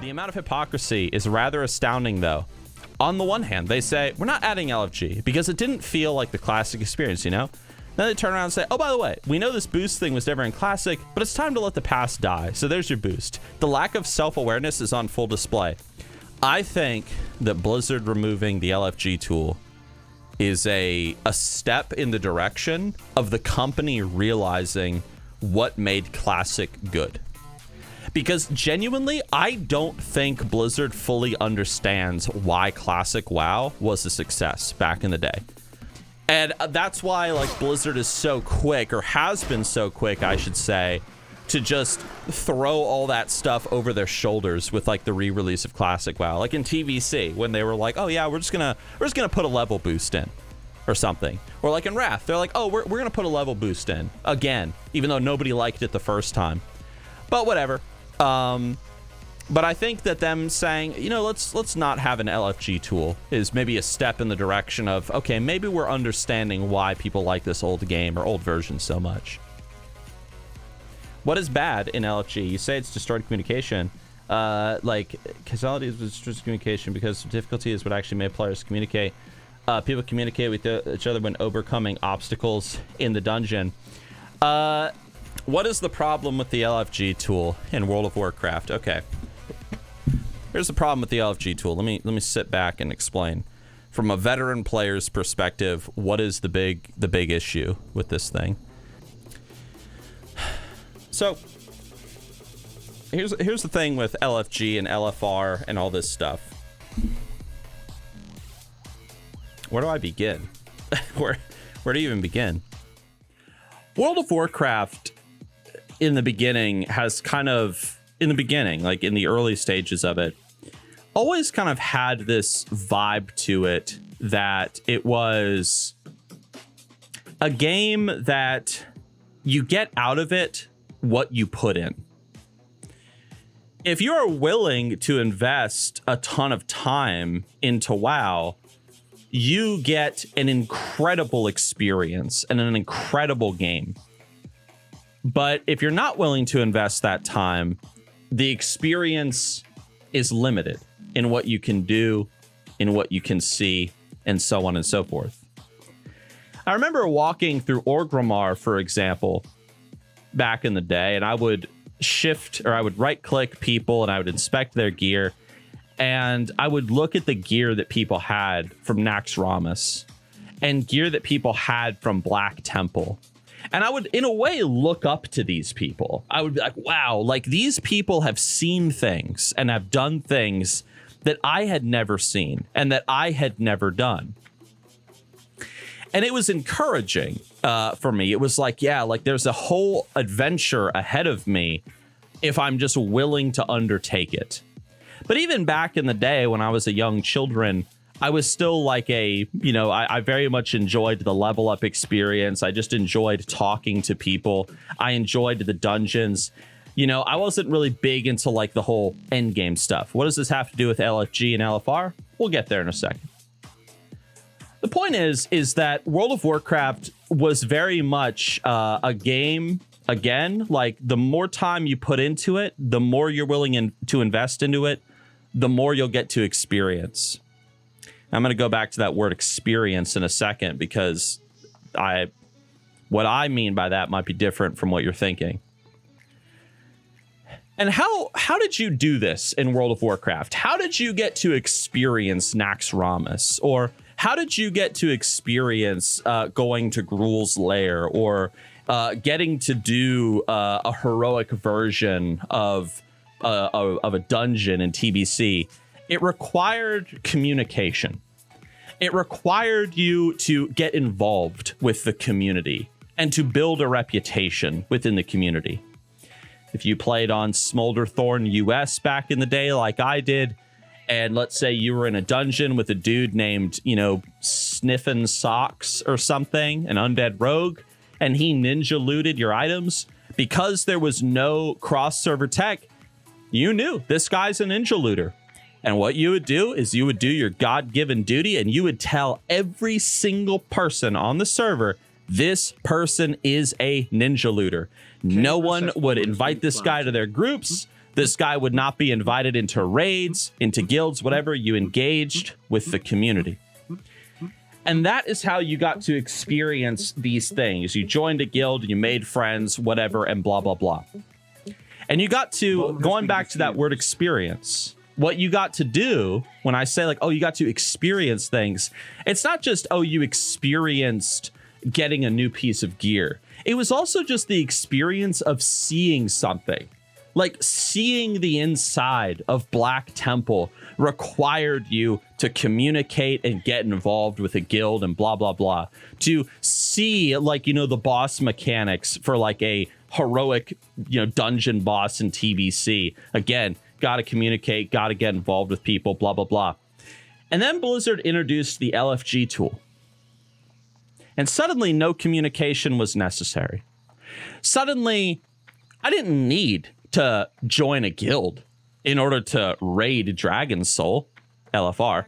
The amount of hypocrisy is rather astounding, though. On the one hand, they say, we're not adding LFG because it didn't feel like the classic experience, you know? Then they turn around and say, oh, by the way, we know this boost thing was never in classic, but it's time to let the past die. So there's your boost. The lack of self-awareness is on full display. I think that Blizzard removing the LFG tool is a step in the direction of the company realizing what made classic good. Because genuinely, I don't think Blizzard fully understands why classic WoW was a success back in the day. And that's why, like, Blizzard is so quick, or has been so quick, I should say, to just throw all that stuff over their shoulders with, like, the re-release of classic WoW. Like in TVC, when they were like, oh yeah, we're just gonna put a level boost in or something. Or like in Wrath, they're like, oh, we're gonna put a level boost in again, even though nobody liked it the first time. But whatever. But I think that them saying, you know, let's not have an LFG tool is maybe a step in the direction of, okay, maybe we're understanding why people like this old game or old version so much. What is bad in LFG? You say it's destroyed communication. Like, causality is destroyed communication because difficulty is what actually made players communicate. People communicate with each other when overcoming obstacles in the dungeon. What is the problem with the LFG tool in World of Warcraft? Okay. Here's the problem with the LFG tool. Let me sit back and explain. From a veteran player's perspective, what is the big issue with this thing? So here's the thing with LFG and LFR and all this stuff. Where do I begin? where do you even begin? World of Warcraft in the beginning has kind of, like in the early stages of it, always kind of had this vibe to it that it was a game that you get out of it what you put in. If you're willing to invest a ton of time into WoW, you get an incredible experience and an incredible game. But if you're not willing to invest that time, the experience is limited in what you can do, in what you can see, and so on and so forth. I remember walking through Orgrimmar, for example, back in the day, and I would right-click people and I would inspect their gear, and I would look at the gear that people had from Naxxramas and gear that people had from Black Temple. And I would, in a way, look up to these people. I would be like, wow, like these people have seen things and have done things that I had never seen and that I had never done. And it was encouraging for me. It was like, yeah, like there's a whole adventure ahead of me if I'm just willing to undertake it. But even back in the day when I was a young children, I was still like I very much enjoyed the level up experience. I just enjoyed talking to people. I enjoyed the dungeons. You know, I wasn't really big into like the whole end game stuff. What does this have to do with LFG and LFR? We'll get there in a second. The point is that World of Warcraft was very much a game, again, like the more time you put into it, the more you're willing to invest into it, the more you'll get to experience. I'm going to go back to that word experience in a second because what I mean by that might be different from what you're thinking. And how did you do this in World of Warcraft? How did you get to experience Naxxramas? Or how did you get to experience going to Gruul's Lair or getting to do a heroic version of a dungeon in TBC? It required communication. It required you to get involved with the community and to build a reputation within the community. If you played on Smolderthorn US back in the day like I did, and let's say you were in a dungeon with a dude named, Sniffin' Socks or something, an undead rogue, and he ninja looted your items, because there was no cross-server tech, you knew this guy's a ninja looter. And what you would do is you would do your God-given duty and you would tell every single person on the server, this person is a ninja looter. No one would invite this guy to their groups. This guy would not be invited into raids, into guilds, whatever. You engaged with the community. And that is how you got to experience these things. You joined a guild, you made friends, whatever, and blah, blah, blah. And you got to, going back to that word experience, what you got to do when I say like, oh, you got to experience things, it's not just, oh, you experienced getting a new piece of gear. It was also just the experience of seeing something. Like seeing the inside of Black Temple required you to communicate and get involved with a guild and blah, blah, blah. To see like, you know, the boss mechanics for like a heroic, you know, dungeon boss in TBC. Again, got to communicate, got to get involved with people, blah, blah, blah. And then Blizzard introduced the LFG tool. And suddenly no communication was necessary. Suddenly, I didn't need to join a guild in order to raid Dragon's Soul, LFR.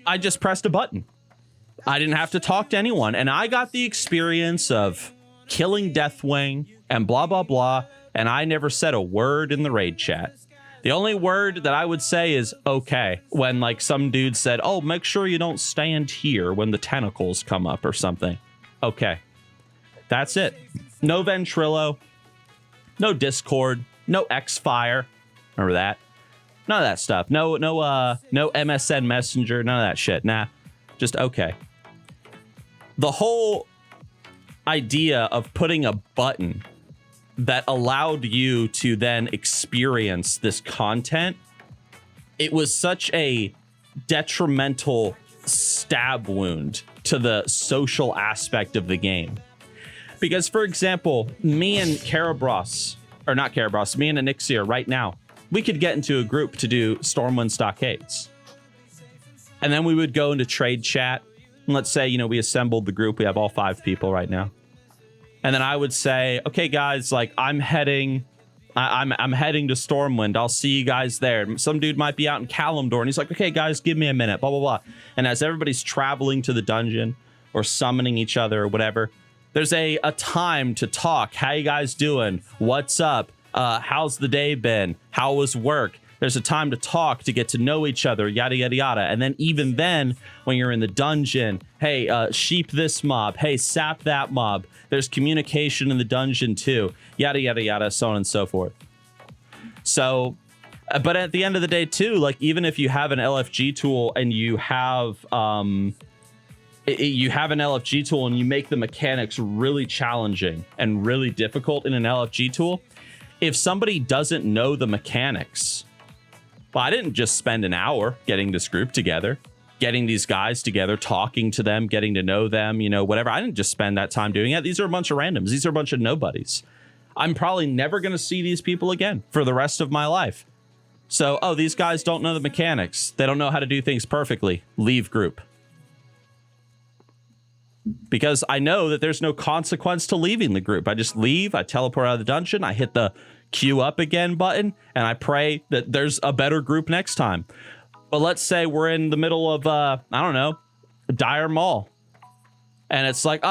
I just pressed a button. I didn't have to talk to anyone. And I got the experience of killing Deathwing and blah, blah, blah. And I never said a word in the raid chat. The only word that I would say is okay when like some dude said, oh, make sure you don't stand here when the tentacles come up or something. Okay. That's it. No Ventrilo. No Discord. No Xfire. Remember that? None of that stuff. No MSN Messenger. None of that shit. Nah. Just okay. The whole idea of putting a button that allowed you to then experience this content, it was such a detrimental stab wound to the social aspect of the game. Because, for example, me and Karabros, or not Karabros, me and Nixxiom right now, we could get into a group to do Stormwind Stockades. And then we would go into trade chat. And let's say, you know, we assembled the group. We have all 5 people right now. And then I would say, okay, guys, like I'm heading to Stormwind. I'll see you guys there. Some dude might be out in Kalimdor, and he's like, okay, guys, give me a minute, blah, blah, blah. And as everybody's traveling to the dungeon or summoning each other or whatever, there's a time to talk. How you guys doing? What's up? How's the day been? How was work? There's a time to talk, to get to know each other, yada, yada, yada. And then even then, when you're in the dungeon, hey, sheep this mob. Hey, sap that mob. There's communication in the dungeon too. Yada, yada, yada, so on and so forth. So, but at the end of the day too, like even if you have an LFG tool and you have an LFG tool and you make the mechanics really challenging and really difficult in an LFG tool, if somebody doesn't know the mechanics, well, I didn't just spend an hour getting this group together, getting these guys together, talking to them, getting to know them, you know, whatever. I didn't just spend that time doing it. These are a bunch of randoms. These are a bunch of nobodies. I'm probably never going to see these people again for the rest of my life. So, oh, these guys don't know the mechanics. They don't know how to do things perfectly. Leave group. Because I know that there's no consequence to leaving the group. I just leave, I teleport out of the dungeon, I hit the queue up again button, and I pray that there's a better group next time. But let's say we're in the middle of, I don't know, Dire Mall. And it's like,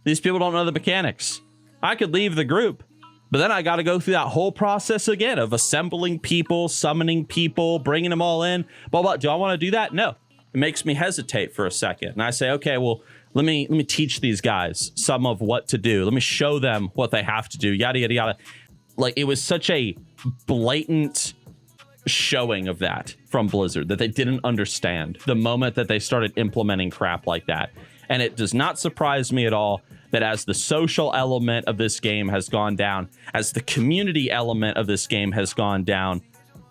these people don't know the mechanics. I could leave the group, but then I got to go through that whole process again of assembling people, summoning people, bringing them all in. Blah, blah. Do I want to do that? No. It makes me hesitate for a second. And I say, okay, well, let me teach these guys some of what to do. Let me show them what they have to do, yada, yada, yada. Like, it was such a blatant showing of that from Blizzard that they didn't understand the moment that they started implementing crap like that. And it does not surprise me at all that as the social element of this game has gone down, as the community element of this game has gone down,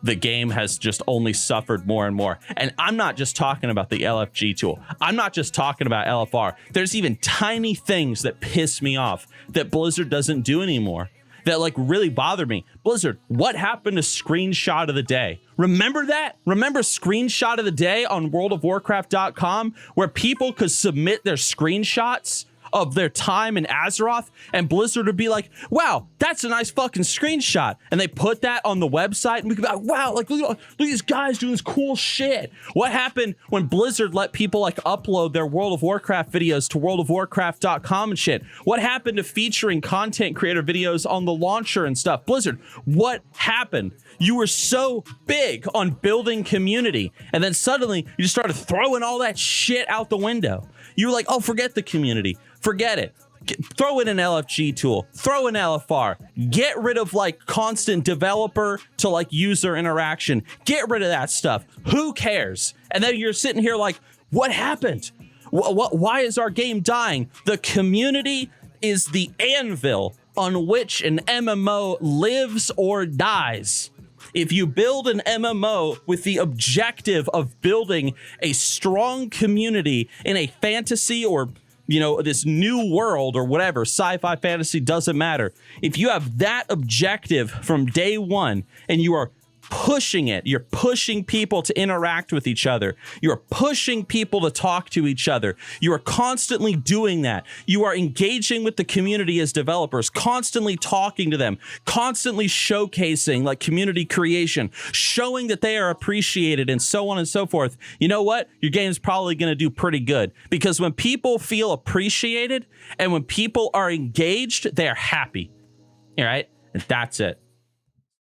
the game has just only suffered more and more. And I'm not just talking about the LFG tool. I'm not just talking about LFR. There's even tiny things that piss me off that Blizzard doesn't do anymore that like really bother me. Blizzard, what happened to screenshot of the day? Remember that? Remember screenshot of the day on worldofwarcraft.com where people could submit their screenshots of their time in Azeroth, and Blizzard would be like, wow, that's a nice fucking screenshot. And they put that on the website, and we could be like, wow, like look at these guys doing this cool shit. What happened when Blizzard let people like upload their World of Warcraft videos to worldofwarcraft.com and shit? What happened to featuring content creator videos on the launcher and stuff? Blizzard, what happened? You were so big on building community, and then suddenly you just started throwing all that shit out the window. You were like, oh, forget the community. Forget it. Throw in an LFG tool. Throw in LFR. Get rid of like constant developer to like user interaction. Get rid of that stuff. Who cares? And then you're sitting here like, what happened? Why is our game dying? The community is the anvil on which an MMO lives or dies. If you build an MMO with the objective of building a strong community in a fantasy or, you know, this new world or whatever, sci-fi, fantasy, doesn't matter. If you have that objective from day one and you are pushing it, you're pushing people to interact with each other, you're pushing people to talk to each other, you are constantly doing that, you are engaging with the community as developers, constantly talking to them, constantly showcasing like community creation, showing that they are appreciated, and so on and so forth. You know what? Your game's probably going to do pretty good, because when people feel appreciated and when people are engaged, they are happy. All right? And that's it.